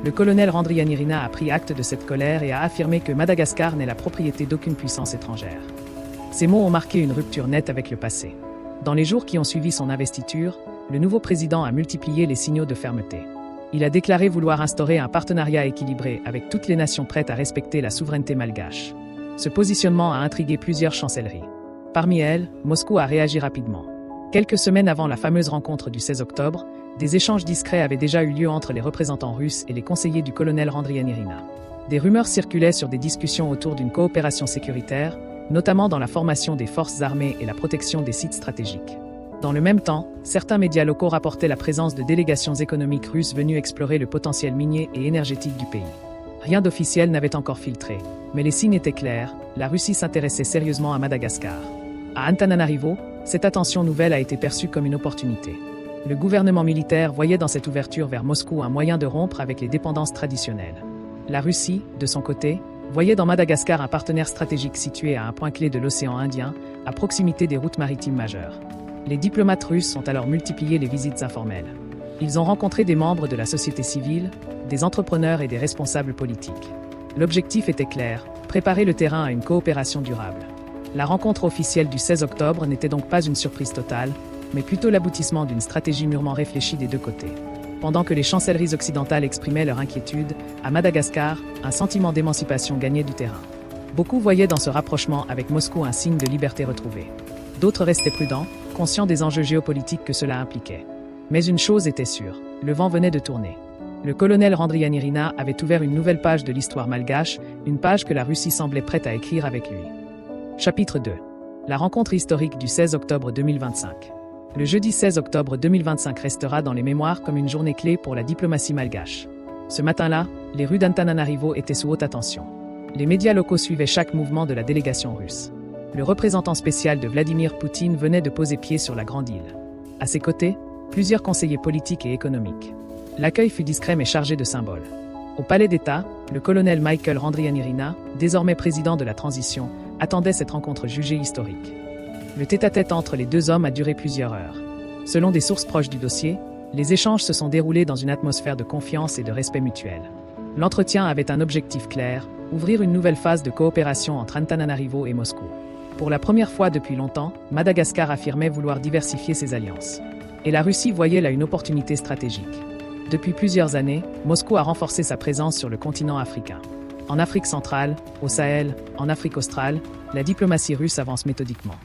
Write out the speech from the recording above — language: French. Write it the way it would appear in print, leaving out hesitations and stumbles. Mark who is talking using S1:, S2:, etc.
S1: Le colonel Randrianirina a pris acte de cette colère et a affirmé que Madagascar n'est la propriété d'aucune puissance étrangère. Ces mots ont marqué une rupture nette avec le passé. Dans les jours qui ont suivi son investiture, le nouveau président a multiplié les signaux de fermeté. Il a déclaré vouloir instaurer un partenariat équilibré avec toutes les nations prêtes à respecter la souveraineté malgache. Ce positionnement a intrigué plusieurs chancelleries. Parmi elles, Moscou a réagi rapidement. Quelques semaines avant la fameuse rencontre du 16 octobre, des échanges discrets avaient déjà eu lieu entre les représentants russes et les conseillers du colonel Randrianirina. Des rumeurs circulaient sur des discussions autour d'une coopération sécuritaire, notamment dans la formation des forces armées et la protection des sites stratégiques. Dans le même temps, certains médias locaux rapportaient la présence de délégations économiques russes venues explorer le potentiel minier et énergétique du pays. Rien d'officiel n'avait encore filtré, mais les signes étaient clairs, la Russie s'intéressait sérieusement à Madagascar. À Antananarivo, cette attention nouvelle a été perçue comme une opportunité. Le gouvernement militaire voyait dans cette ouverture vers Moscou un moyen de rompre avec les dépendances traditionnelles. La Russie, de son côté, voyait dans Madagascar un partenaire stratégique situé à un point clé de l'océan Indien, à proximité des routes maritimes majeures. Les diplomates russes ont alors multiplié les visites informelles. Ils ont rencontré des membres de la société civile, des entrepreneurs et des responsables politiques. L'objectif était clair, préparer le terrain à une coopération durable. La rencontre officielle du 16 octobre n'était donc pas une surprise totale, mais plutôt l'aboutissement d'une stratégie mûrement réfléchie des deux côtés. Pendant que les chancelleries occidentales exprimaient leur inquiétude, à Madagascar, un sentiment d'émancipation gagnait du terrain. Beaucoup voyaient dans ce rapprochement avec Moscou un signe de liberté retrouvée. D'autres restaient prudents, conscients des enjeux géopolitiques que cela impliquait. Mais une chose était sûre, le vent venait de tourner. Le colonel Randrianirina avait ouvert une nouvelle page de l'histoire malgache, une page que la Russie semblait prête à écrire avec lui. Chapitre 2. La rencontre historique du 16 octobre 2025. Le jeudi 16 octobre 2025 restera dans les mémoires comme une journée clé pour la diplomatie malgache. Ce matin-là, les rues d'Antananarivo étaient sous haute attention. Les médias locaux suivaient chaque mouvement de la délégation russe. Le représentant spécial de Vladimir Poutine venait de poser pied sur la Grande Île. À ses côtés, plusieurs conseillers politiques et économiques. L'accueil fut discret mais chargé de symboles. Au palais d'État, le colonel Michael Randrianirina, désormais président de la transition, attendait cette rencontre jugée historique. Le tête-à-tête entre les deux hommes a duré plusieurs heures. Selon des sources proches du dossier, les échanges se sont déroulés dans une atmosphère de confiance et de respect mutuel. L'entretien avait un objectif clair, ouvrir une nouvelle phase de coopération entre Antananarivo et Moscou. Pour la première fois depuis longtemps, Madagascar affirmait vouloir diversifier ses alliances. Et la Russie voyait là une opportunité stratégique. Depuis plusieurs années, Moscou a renforcé sa présence sur le continent africain. En Afrique centrale, au Sahel, en Afrique australe, la diplomatie russe avance méthodiquement.